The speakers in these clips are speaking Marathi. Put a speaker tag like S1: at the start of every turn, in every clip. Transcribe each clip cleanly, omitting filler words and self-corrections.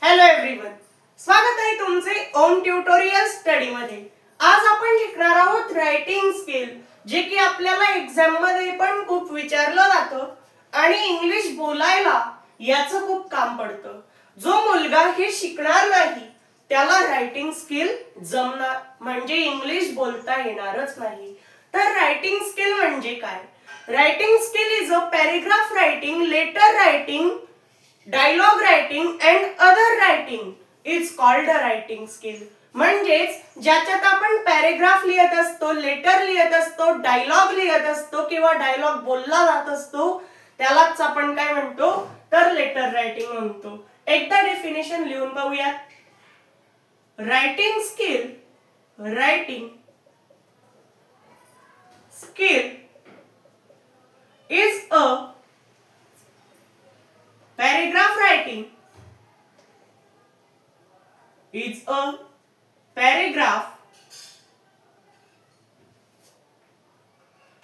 S1: हॅलो एव्हरीवन, स्वागत आहे तुमचे ओम ट्युटोरियल स्टडी मध्ये। आज आपण शिकणार आहोत रायटिंग स्किल, जे की आपल्याला एक्झाम मध्ये पण खूप विचारलं जातं आणि इंग्लिश बोलायला याचं खूप काम पडतं। जो मुलगा हे शिकणार नाही त्याला रायटिंग स्किल जमणार म्हणजे इंग्लिश बोलता येणारच नाही। तर रायटिंग स्किल म्हणजे काय? Writing skill is a paragraph writing, letter writing, dialogue writing and other writing is called a writing skill. म्हणजेच ज्याच्यात आपण पॅराग्राफ लिहित असतो, लेटर लिहित असतो, डायलॉग लिहित असतो किंवा डायलॉग बोलला जात असतो, त्यालाच आपण काय म्हणतो तर लेटर रायटिंग म्हणतो। एकदा डेफिनेशन लिहून पाहूयात। Writing skill, writing skill is a paragraph writing is a paragraph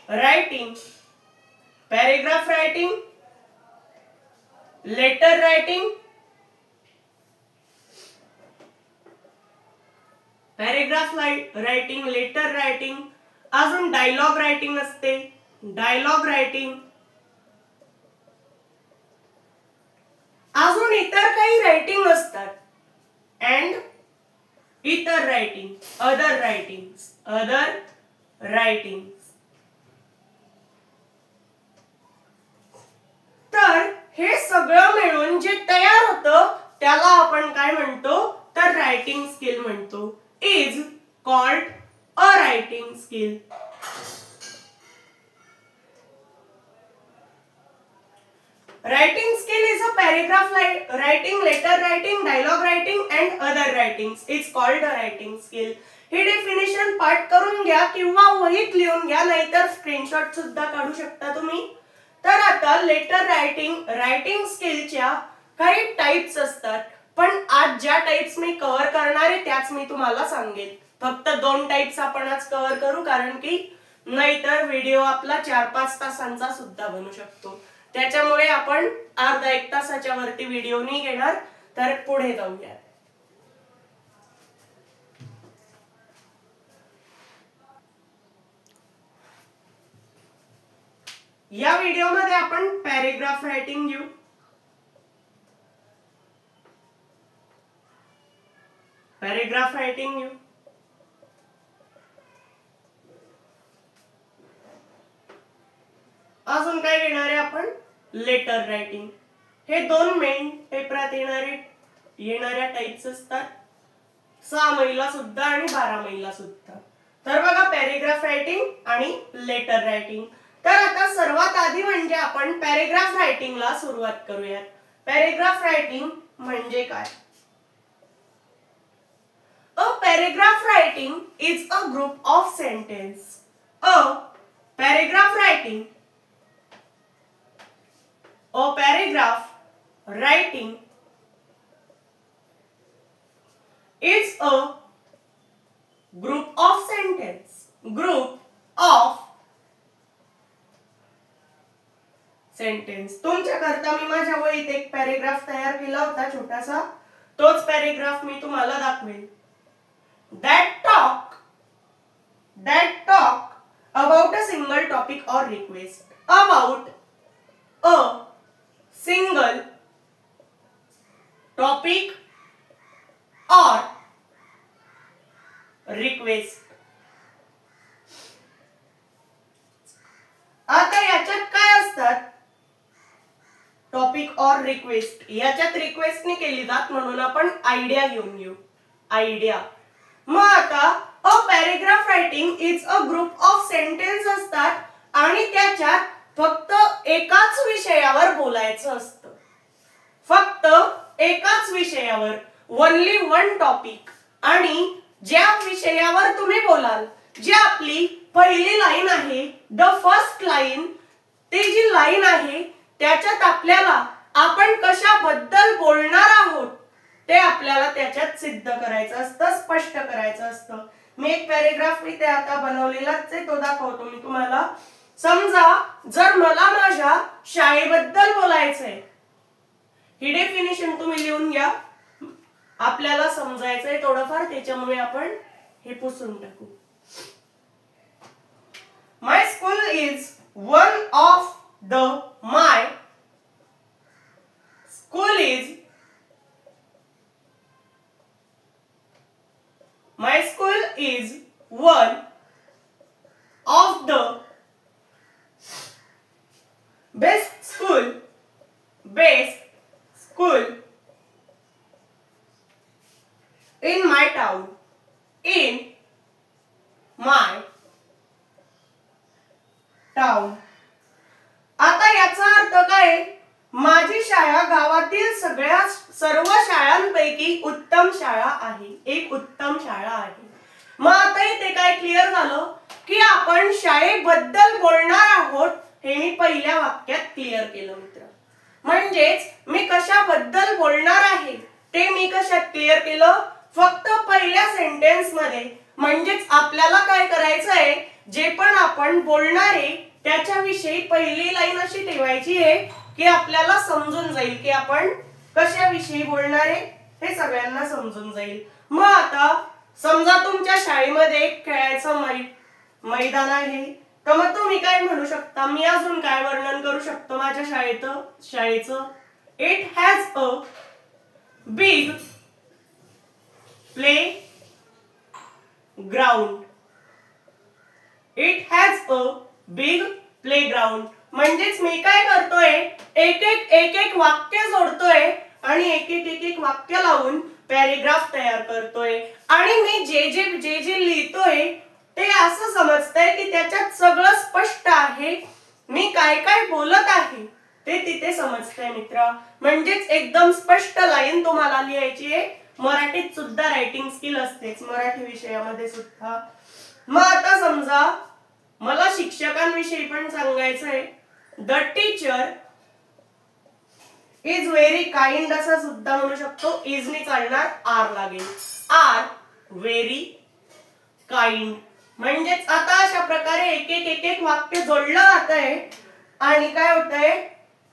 S1: writing, paragraph writing, letter writing, paragraph writing, letter writing, अजून डायलॉग रायटिंग असते, डायलॉग रायटिंग, अजून इतर काही रायटिंग असतात अँड इतर writing, other writings, other writings. तर हे सगळं मिळून जे तयार होतं त्याला आपण काय म्हणतो तर रायटिंग स्किल म्हणतो। Is called a writing skill. Writing skill is a paragraph writing, letter writing, dialogue writing and other writings. It's called a writing skill. He definition पाठ करून घ्या किंवा वहीत लिहून घ्या, नाहीतर स्क्रीनशॉट सुद्धा काढू शकता तुम्ही। तर आता लेटर रायटिंग, रायटिंग स्किलच्या काही टाइप्स असतात, पण आज ज्या टाइप्स मी कव्हर करणार आहे त्याच मी तुम्हाला सांगेन। फक्त 2 टाइप्स आपण आज कव्हर करू, कारण की नाहीतर व्हिडिओ आपला 4-5 तासांचा सुद्धा बनू शकतो। त्याच्यामुळे आपण अर्धा 1 तासाच्या वरती व्हिडिओ नाही घेणार। तर पुढे जाऊया। या व्हिडिओ मध्ये आपण पॅराग्राफ रायटिंग घेऊ। पॅराग्राफ रायटिंग घेऊ, अजून काय घेणार आहे आपण लेटर रायटिंग। हे 2 मेन पेपरात येणाऱ्या टाइप्स असतात, 6 महिला सुद्धा आणि 12 महिला सुद्धा। तर बघा, पॅराग्राफ रायटिंग आणि लेटर रायटिंग। तर आता सर्वात आधी म्हणजे आपण पॅराग्राफ रायटिंगला सुरुवात करूयात। पॅराग्राफ रायटिंग म्हणजे काय? A paragraph writing is a group of sentence. A paragraph writing, a paragraph writing is a group of sentence, group of sentence। तुमच्या करता मी माझ्या वहीत एक पॅराग्राफ तयार केला होता छोटासा, तोच पॅराग्राफ मी तुम्हाला दाखवेल। that talk about a single topic or request, about a single topic or request। आता याच्यात काय असतात? टॉपिक और रिक्वेस्ट। याच्यात रिक्वेस्ट नाही केली जात, म्हणून आपण आयडिया घेऊन घेऊ, आयडिया। मग आता a paragraph writing is a group of sentence असतात आणि त्याच्यात फक्त एकाच विषयावर बोलायचं असतं, फक्त एकाच विषयावर, ओनली 1 टॉपिक। आणि ज्या विषयावर तुम्ही बोलाल, जी आपली पहिली लाईन आहे, द फर्स्ट लाईन, ती जी लाईन आहे त्याच्यात आपल्याला आपण कशाबद्दल बोलणार आहोत ते आपल्याला त्याच्यात सिद्ध करायचं असतं, स्पष्ट करायचं असतं। मी एक पॅराग्राफ इथे आता बनवलेलाच आहे, तो दाखवतो मी तुम्हाला। समजा जर मला माझ्या शाळेबद्दल बोलायचंय, ही डेफिनेशन तुम्ही लिहून घ्या। आपल्याला समजायचंय थोडंफार, त्याच्यामुळे आपण हे पुसून टाकू. My school is one of the my school is My school is one of the best school in my town. In my town. आता याचा अर्थ काय? माझी शाळा गावातील सर्व शाळांपैकी उत्तम शाळा आहे, एक उत्तम शाळा आहे. मग आता इथे काय क्लिअर झालं की आपण शाळेबद्दल बोलणार आहोत, हे मी पहिल्या वाक्यात क्लिअर केलं मित्र. म्हणजेच मी कशाबद्दल बोलणार आहे ते मी कशात क्लिअर केलं? फक्त पहिल्या सेंटेन्स मध्ये. म्हणजेच आपल्याला काय करायचंय, जे पण आपण बोलणार आहे त्याच्याविषयी पहिली लाईन अशी ठेवायची आहे की आपल्याला समजून जाईल की आपण कशाविषयी बोलणार आहे, हे सगळ्यांना समजून जाईल. मग आता समजा तुमच्या शाळेमध्ये एक खेळायचं मैदान आहे, तर मग तुम्ही काय म्हणू शकता? मी अजून काय वर्णन करू शकतो माझ्या शाळेचं? It has a big play ground. It has a big playground. म्हणजेच मी काय करतोय, एक एक वाक्य जोडतोय आणि एक वाक्य लावून पॅरेग्राफ तयार करतोय. आणि मी जे लिहितोय ते असं समजतंय की त्याच्यात सगळं स्पष्ट आहे, मी काय काय बोलत आहे ते तिथे समजतंय मित्र. म्हणजेच एकदम स्पष्ट लाईन तुम्हाला लिहायची आहे. मराठीत सुद्धा रायटिंग स्किल असतेच, मराठी विषयामध्ये सुद्धा. मग आता समजा मला शिक्षकांविषयी पण सांगायचंय. The teacher is very kind असं सुद्धा म्हणू शकतो. इज ने चालणार, आर लागेल. Are very kind. म्हणजेच आता अशा प्रकारे एक वाक्य जोडलं जातंय आणि काय होतंय,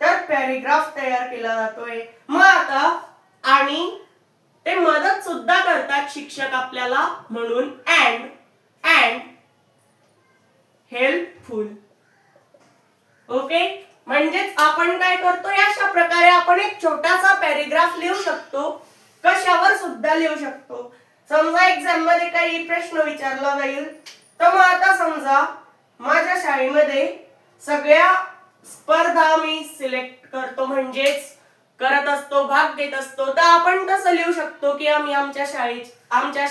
S1: तर पॅरेग्राफ तयार केला जातोय. मग आता आणि ते मदत सुद्धा करतात शिक्षक आपल्याला, म्हणून अँड हेल्पफुल. ओके. म्हणजेच आपण काय करतो, अशा प्रकारे आपण एक छोटासा पॅरेग्राफ लिहू शकतो. कशावर सुद्धा लिहू शकतो. समजा एक्झाम मध्ये काही प्रश्न विचारला जाईल, तर मग आता समजा माझ्या शाळेमध्ये सगळ्या स्पर्धा मी सिलेक्ट करतो, म्हणजेच करत असतो, भाग घेत असतो. तर आपण कसं लिहू शकतो की आम्ही आमच्या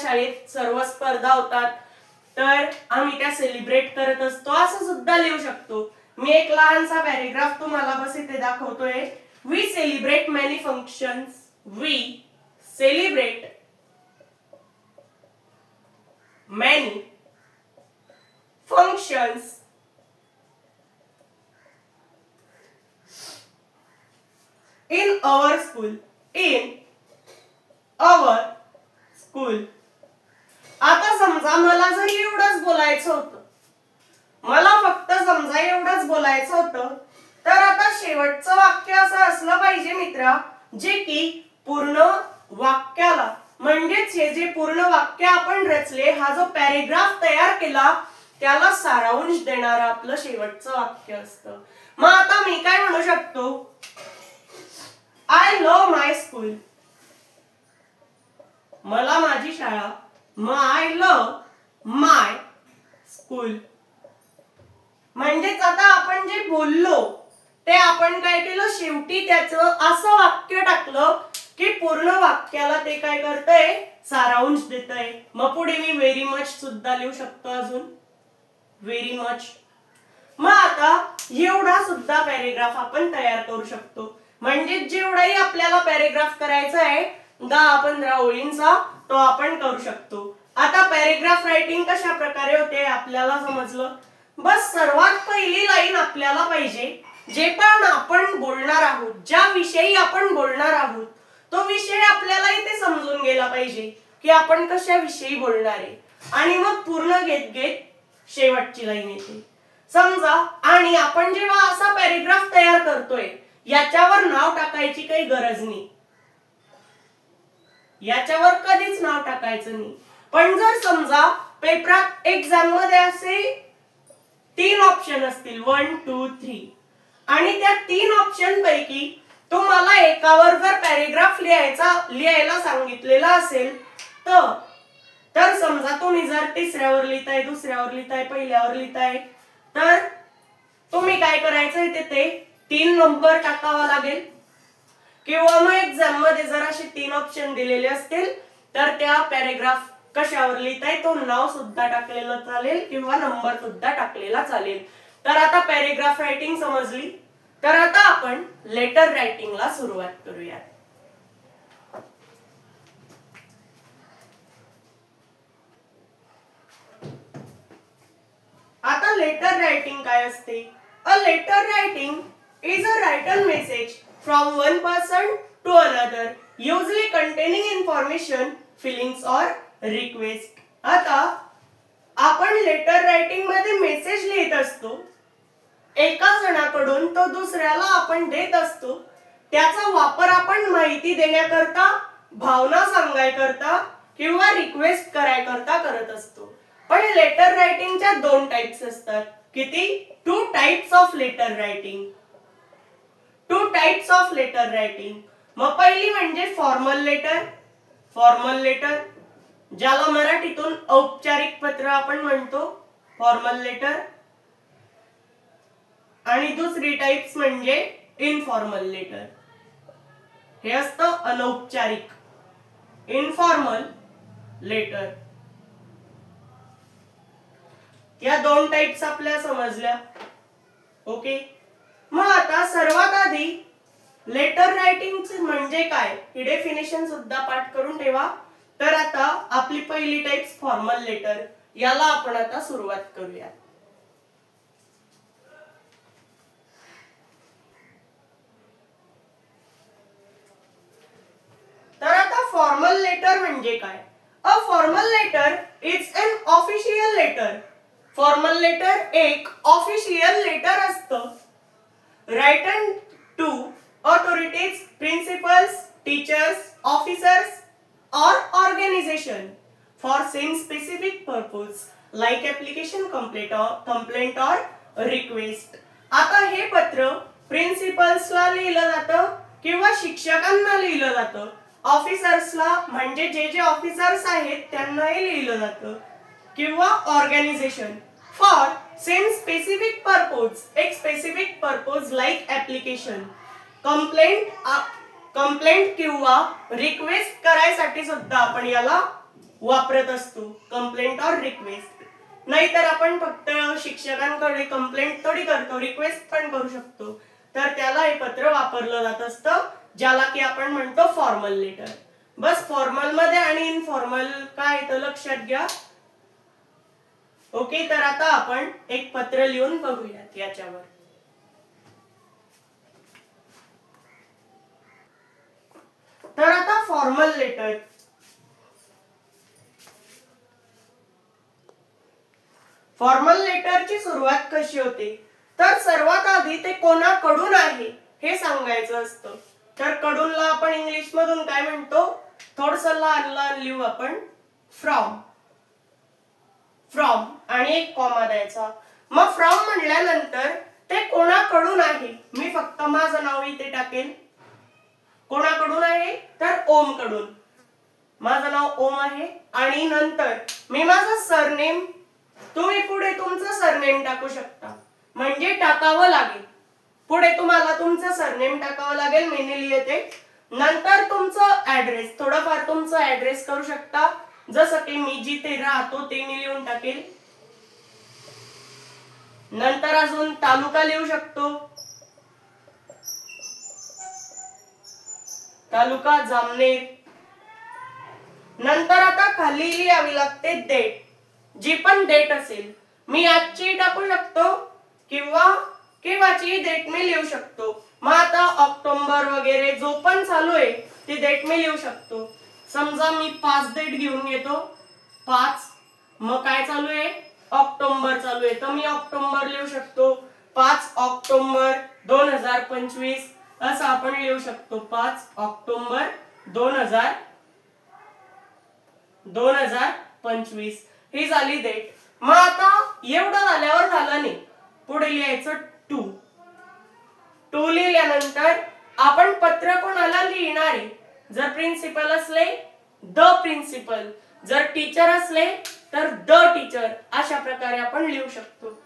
S1: शाळेत सर्व स्पर्धा होतात, तर आम्ही त्या सेलिब्रेट करत असतो, असं सुद्धा लिहू शकतो. मी एक लहानसा पॅरेग्राफ तुम्हाला बस इथे दाखवतोय. We celebrate many functions. We celebrate many functions in our school. In our school. आता समजा मला जर एवढंच बोलायचं होतं, मला फक्त समजा एवढंच बोलायचं होतं, तर आता शेवटचं वाक्य असं असलं पाहिजे मित्रा, जे की पूर्ण वाक्याला, म्हणजेच हे जे पूर्ण वाक्य आपण रचले, हा जो पॅरेग्राफ तयार केला, त्याला सारांश देणारं आपलं शेवटचं वाक्य असतं. मग आता मी काय म्हणू शकतो, I love my school. मला माझी शाळा. मग I love my school. म्हणजेच आता आपण जे बोललो ते आपण काय केलं, शेवटी त्याचं असं वाक्य टाकलं की पूर्ण वाक्याला ते काय करतंय, सारांश देतंय. मग पुढे मी व्हेरी मच सुद्धा लिहू शकतो, अजून व्हेरी मच. मग आता एवढा सुद्धा पॅरेग्राफ आपण तयार करू शकतो. म्हणजे जेवढाही आपल्याला पॅरेग्राफ करायचा आहे 10-15 ओळींचा, तो आपण करू शकतो. आता पॅरेग्राफ रायटिंग कशा प्रकारे होते आपल्याला समजलं. बस सर्वात पहिली लाईन आपल्याला पाहिजे, जे पण आपण बोलणार आहोत, ज्या विषयी आपण बोलणार आहोत, तो विषय आपल्याला इथे समजून गेला पाहिजे की आपण कशाविषयी बोलणार आहे. आणि मग पूर्ण घेत शेवटची लाईन येते समजा. आणि आपण जेव्हा असा पॅरेग्राफ तयार करतोय, याच्यावर नाव टाकायची काही गरज नाही. याच्यावर कधीच नाव टाकायचं नाही. पण जर समजा पेपरात एक्झाम मध्ये असे 3 ऑप्शन असतील 1 2 3 आणि त्या 3 ऑप्शन पैकी तुम्हाला एकावर जर पॅरेग्राफ लिहायला सांगितलेला असेल तर समजा तुम्ही जर तिसऱ्यावर लिहिताय, दुसऱ्यावर लिहिताय, पहिल्यावर लिहिताय, तर तुम्ही काय करायचं ते 3 नंबर टाकावा लागेल. किंवा मग एक्झाम मध्ये जर असे 3 ऑप्शन दिलेले असतील तर त्या पॅरेग्राफ कशावर लिहिताय तो नाव सुद्धा टाकलेलं चालेल किंवा नंबर सुद्धा टाकलेला चालेल. तर आता पॅरेग्राफ रायटिंग समजली. तर आता आपण लेटर रायटिंगला सुरुवात करूया. आता लेटर रायटिंग काय असते? A letter writing is a written message from one person to another usually containing information, feelings or request. आता आपण लेटर रायटिंग मध्ये मेसेज लिहित असतो. एका जणाकडून तो दुसऱ्याला आपण देत असतो. त्याचा वापर आपण माहिती देण्याकरता, भावना सांगायकरता किंवा रिक्वेस्ट करायकरता करत असतो. पण लेटर रायटिंगच्या 2 टाइप्स असतात. किती? 2 types of letter writing. 2 types of letter writing. मग पहिली म्हणजे फॉर्मल लेटर. फॉर्मल लेटर ज्याला मराठीतून औपचारिक पत्र आपण म्हणतो, फॉर्मल लेटर. आणि दुसरी टाइप्स म्हणजे इनफॉर्मल लेटर. हे असतं अनौपचारिक, इनफॉर्मल लेटर. या 2 टाइप्स आपल्या समजल्या. ओके. मग आता सर्वात आधी लेटर रायटिंग म्हणजे काय ही डेफिनेशन सुद्धा पाठ करून ठेवा. तर आता आपली पहिली टाइप्स फॉर्मल लेटर, याला आपण आता सुरुवात करूया. तर आता फॉर्मल लेटर म्हणजे काय? A formal letter is an official letter. Formal letter एक ऑफिशियल लेटर असतं. Written to authorities, principals, teachers, officers or organization for same specific purpose like application, complaint or request. आता हे पत्र प्रिन्सिपल्सला लिहिलं जातं किंवा शिक्षकांना लिहिलं जातं. ऑफिसर्सला म्हणजे जे ऑफिसर्स आहेत त्यांनाही लिहिलं जातं. किंवा ऑर्गॅनायझेशन फॉर सेम स्पेसिफिक पर्पज, एक specific purpose like application, complaint किंवा रिक्वेस्ट करायसाठी सुद्धा आपण याला वापरत असतो. कंप्लेंट और रिक्वेस्ट. नाहीतर आपण फक्त शिक्षकांकडे कंप्लेंट थोडी करतो, रिक्वेस्ट पण करू शकतो. तर त्याला हे पत्र वापरलं जात असतं, ज्याला की आपण म्हणतो फॉर्मल लेटर. बस फॉर्मल मध्ये आणि इनफॉर्मल काय तर लक्षात घ्या. ओके. तर आता आपण एक पत्र लिहून बघूयात याच्यावर. तर आता फॉर्मल लेटर. फॉर्मल लेटरची सुरुवात कशी होते? तर सर्वात आधी ते कोणाकडून आहे हे सांगायचं असतं. तर कडूनला आपण इंग्लिश मधून काय म्हणतो? थोडंसं लहान लिहू आपण. फ्रॉम. फ्रॉम आणि एक कॉमा द्यायचा. मग फ्रॉम म्हणल्यानंतर ते कोणाकडून आहे, मी फक्त माझं नाव इथे टाकेल. कोणाकडून आहे? तर ओम कडून. माझं नाव ओम आहे आणि नंतर मी माझं सरनेम, तुम्ही पुढे तुमचं सरनेम टाकू शकता, म्हणजे टाकावं लागेल. पुढे तुम्हाला तुमचं सरनेम टाकावं लागेल. मी लिहिते. नंतर तुमचं ऍड्रेस, थोडंफार तुमचं ऍड्रेस करू शकता. जसं की मी जिथे राहतो ते मी लिहून टाकेल. नंतर अजून तालुका लिहू शकतो. तालुका जामनेर. नंतर आता खाली लिहावी लागते डेट, जी पण डेट असेल. मी आजची टाकू शकतो किंवा केव्हाची डेट मी लिहू शकतो. मग आता ऑक्टोबर वगैरे जो पण चालू आहे ती डेट मी लिहू शकतो. समजा मी 5 डेट घेऊन येतो. 5 मग काय चालू आहे? ऑक्टोबर चालू आहे, तर मी ऑक्टोबर लिहू शकतो. 5 ऑक्टोबर 2025 असं आपण लिहू शकतो. 5 ऑक्टोबर 2025. 2025 ही झाली डेट. मग आता एवढं झाल्यावर झालं नाही, पुढे लिहायचं टू लिहिल्यानंतर आपण पत्र कोणाला लिहिणार आहे. जर प्रिन्सिपल असले द प्रिन्सिपल, जर टीचर असले तर द टीचर, अशा प्रकारे आपण लिहू शकतो.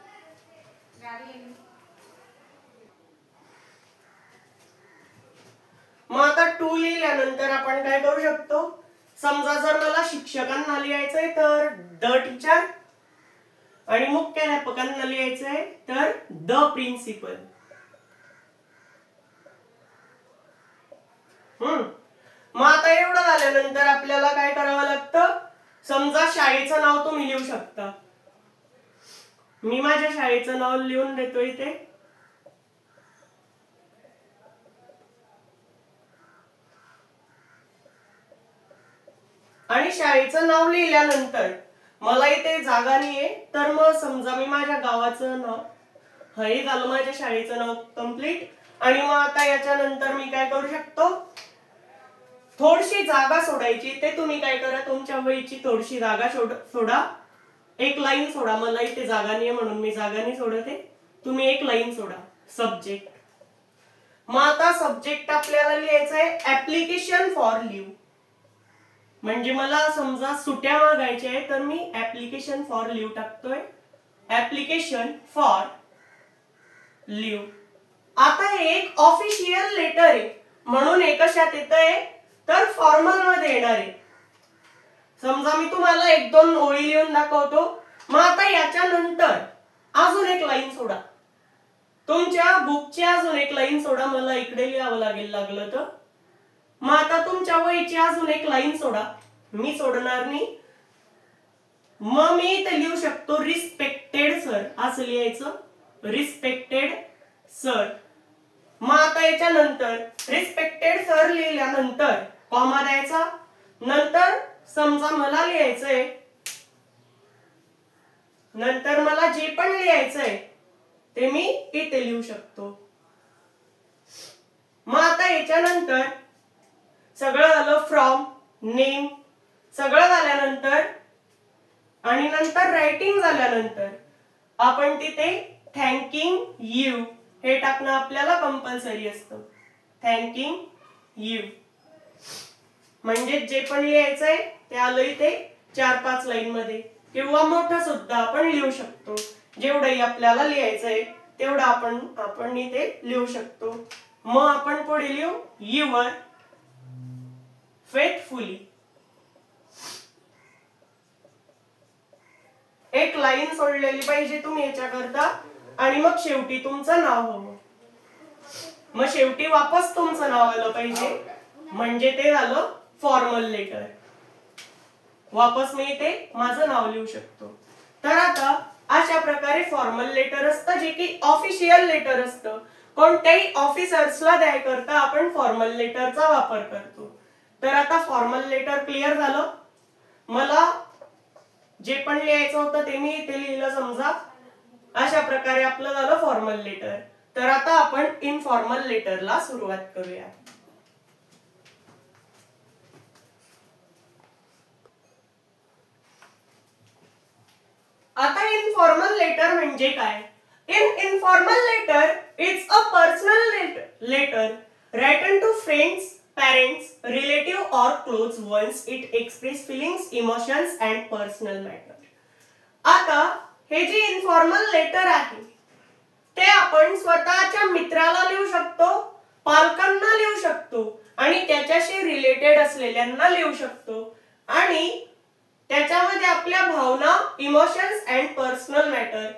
S1: मग आता टू लिहिल्यानंतर आपण काय करू शकतो. समजा जर मला शिक्षकांना लिहायचंय तर द टीचर, आणि मुख्याध्यापकांना लिहायचंय तर द प्रिन्सिपल. मग आता एवढं झाल्यानंतर आपल्याला काय करावं लागतं. समजा शाळेचं नाव तुम्ही लिहू शकता. मी माझ्या शाळेचं नाव लिहून देतो इथे. आणि शाळेचं नाव लिहिल्यानंतर मला इथे जागा नाहीये, तर मग समजा मी माझ्या गावाचं नाव, हे झालं माझ्या शाळेचं नाव कंप्लीट. आणि मग आता याच्यानंतर मी काय करू शकतो, थोडीशी जागा सोडायची. ते तुम्ही काय करा, तुमच्या वहीची थोडीशी जागा सोडा, एक लाईन सोडा. मला इथे जागा नाहीये म्हणून मी जागा नाही सोडते, तुम्ही एक लाईन सोडा. सब्जेक्ट. मग आता सब्जेक्ट आपल्याला लिहायचं आहे ऍप्लिकेशन फॉर लिव्ह. म्हणजे मला समजा सुट्ट्या मागायच्या आहे तर मी ऍप्लिकेशन फॉर लिव्ह टाकतोय. Application for leave. आता हे एक ऑफिशियल लेटर आहे म्हणून हे कशात येतंय तर फॉर्मल मध्ये येणार आहे. समजा मी तुम्हाला 1-2 ओळी लिहून दाखवतो. मग आता याच्यानंतर अजून एक लाईन सोडा, तुमच्या बुकची अजून एक लाईन सोडा. मला इकडे लिहावं लागलं तर. मग आता तुमच्या वहीची अजून एक लाईन सोडा, मी सोडणार नाही. मग मी इथे लिहू शकतो रिस्पेक्टेड सर, असं लिहायचं रिस्पेक्टेड सर. मग आता याच्यानंतर रिस्पेक्टेड सर लिहिल्यानंतर कॉमा द्यायचा. नंतर समजा मला लिहायचंय, नंतर मला जे पण लिहायचंय ते मी इथे लिहू शकतो. मग आता याच्यानंतर सगळं झालं, फ्रॉम, नेम सगळं झाल्यानंतर आणि नंतर रायटिंग झाल्यानंतर आपण तिथे थँकिंग यू हे टाकणं आपल्याला कंपल्सरी असतं. थँकिंग यू म्हणजे जे पण लिहायचंय ते आलं इथे 4-5 लाईन मध्ये, किंवा मोठं सुद्धा आपण लिहू शकतो. जेवढंही आपल्याला लिहायचंय तेवढं आपण इथे लिहू शकतो. मग आपण पुढे लिहू युअर फेथफुली. एक लाईन सोडलेली पाहिजे तुम्ही याच्याकरता. आणि मग शेवटी तुमचं नाव हवं. मग शेवटी वापस तुमचं नाव आलं पाहिजे, म्हणजे ते झालं फॉर्मल लेटर. वापस मी इथे माझं नाव लिहू शकतो. तर आता अशा प्रकारे फॉर्मल लेटर असतं, जे की ऑफिशियल लेटर असतं. कोणत्याही ऑफिसर्सला द्यायकरता आपण फॉर्मल लेटरचा वापर करतो. तर आता फॉर्मल लेटर क्लिअर झालं. मला जे पण लिहायचं होतं ते मी इथे लिहिलं समजा. अशा प्रकारे आपलं झालं फॉर्मल लेटर. तर आता आपण इनफॉर्मल लेटरला सुरुवात करूया. आता इनफॉर्मल लेटर म्हणजे काय. Informal letter is a personal letter written to friends, parents, relative or close ones. It express feelings, emotions and personal matter. आता हे जे इनफॉर्मल लेटर आहे ते आपण स्वतःच्या मित्राला लिहू शकतो, पालकांना लिहू शकतो आणि त्याच्याशी रिलेटेड असलेल्यांना लिहू शकतो. आणि त्याच्यामध्ये आपल्या भावना, इमोशन्स अँड पर्सनल मॅटर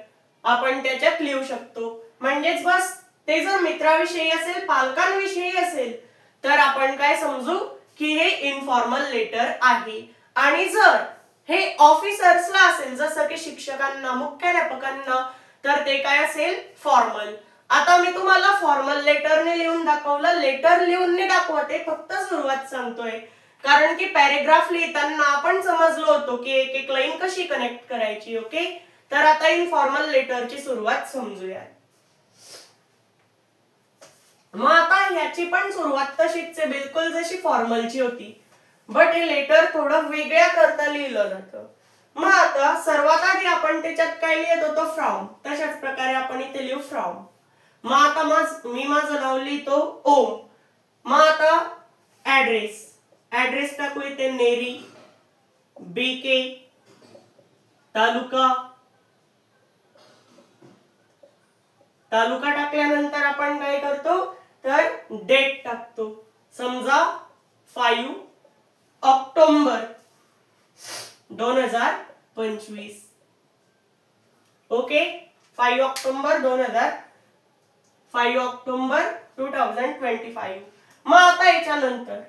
S1: आपण त्याच्यात लिहू शकतो. म्हणजेच बस ते जर मित्राविषयी असेल, पालकांविषयी असेल तर आपण काय समजू की हे इनफॉर्मल लेटर आहे. आणि जर हे ऑफिसर्सला असेल, जसं की शिक्षकांना, मुख्याध्यापकांना, तर ते काय असेल फॉर्मल. आता मी तुम्हाला फॉर्मल लेटरने लिहून दाखवलं, लेटर लिहून नाही दाखवते, फक्त सुरुवात सांगतोय. कारण की पॅरेग्राफ लिहिताना आपण समजलो होतो की एक एक लाईन कशी कनेक्ट करायची. ओके, तर आता इनफॉर्मल लेटरची सुरुवात समजूया. मग आता ह्याची पण सुरुवात तशीच आहे, बिलकुल जशी फॉर्मलची होती. बट हे लेटर थोडं वेगळ्या करता लिहिलं जातं. मग आता सर्वात आधी आपण त्याच्यात काय लिहित होतो, फ्रॉम. तशाच प्रकारे आपण इथे लिहू फ्रॉम. मग आता मी माझं नाव लिहितो ओम. मग आता ऍड्रेस टाकू इथे नेरी, बीके, तालुका टाकल्यानंतर आपण काय करतो तर डेट टाकतो. समजा 5 ऑक्टोबर 2025. Okay, 5 October 2025. मग आता याच्यानंतर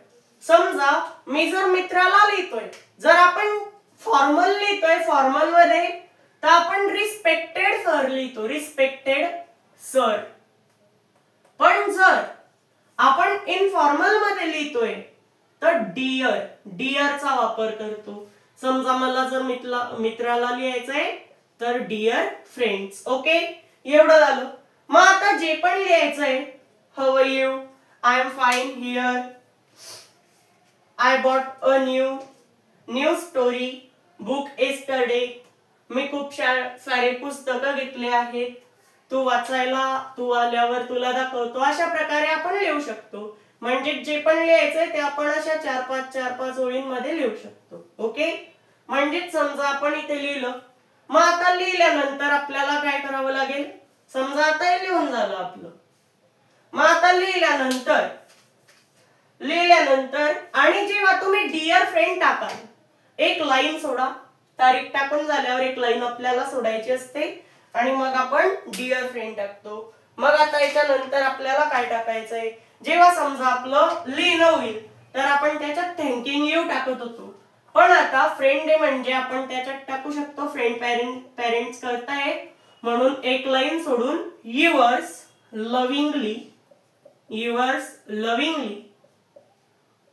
S1: समजा मी जर मित्राला लिहितोय, जर आपण फॉर्मल लिहितोय, फॉर्मल मध्ये तर आपण रिस्पेक्टेड सर लिहितो, रिस्पेक्टेड सर. पण जर आपण इनफॉर्मल मध्ये लिहितोय तर डिअरचा वापर करतो. समजा मला जर मित्राला लिहायचंय तर डिअर फ्रेंड्स. ओके, एवढं झालं. मग आता जे पण लिहायचंय, how are you, I am fine here, I bought a new story book yesterday, मी खूप सारे पुस्तकं घेतले आहेत, तू आल्यावर तुला दाखवतो. अशा प्रकारे आपण लिहू शकतो. म्हणजे जे पण लिहायचंय ते आपण अशा 4-5 ओळींमध्ये लिहू शकतो. ओके, म्हणजे समजा आपण इथे लिहिलं. मग आता लिहिल्यानंतर आपल्याला काय करावं लागेल, समजा आता हे लिहून झालं आपलं. मग आता लिहिल्यानंतर आणि जेव्हा तुम्ही डिअर फ्रेंड टाकाल, एक लाईन सोडा. तारीख टाकून झाल्यावर एक लाईन आपल्याला सोडायची असते आणि मग आपण डिअर फ्रेंड टाकतो. मग आता याच्यानंतर आपल्याला काय टाकायचंय, जेव्हा समजा आपलं लिहिणं होईल तर आपण त्याच्यात थँकिंग यू टाकत होतो. पण आता फ्रेंड डे म्हणजे आपण त्याच्यात टाकू शकतो फ्रेंड पेरेंट्स करताय म्हणून एक लाईन सोडून युअर्स लव्हिंगली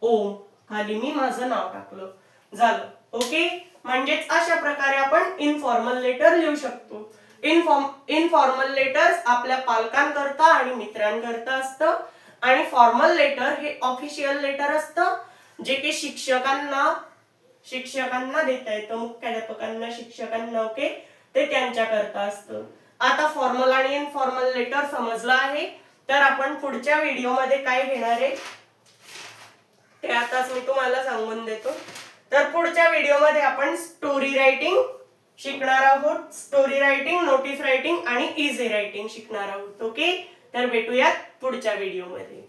S1: ओम, खाली मी माझं नाव टाकलं, झालं. ओके, म्हणजेच अशा प्रकारे आपण इनफॉर्मल लेटर लिहू शकतो. इनफॉर्मल लेटर्स आपल्या पालकांकरता आणि मित्रांकरता असतं आणि फॉर्मल लेटर हे ऑफिशियल लेटर असतं, जे की शिक्षकांना देता येतं, मुख्याध्यापकांना, शिक्षकांना. ओके, ते त्यांच्याकरता असतं. आता फॉर्मल आणि इनफॉर्मल लेटर समजलं आहे. तर आपण पुढच्या व्हिडिओमध्ये काय घेणार आहे ते आताच मी तुम्हाला सांगून देतो. तर पुढच्या व्हिडिओमध्ये आपण स्टोरी रायटिंग शिकणार आहोत. स्टोरी रायटिंग, नोटीस रायटिंग आणि इझी रायटिंग शिकणार आहोत. ओके, तर भेटूयात पुढच्या व्हिडिओमध्ये.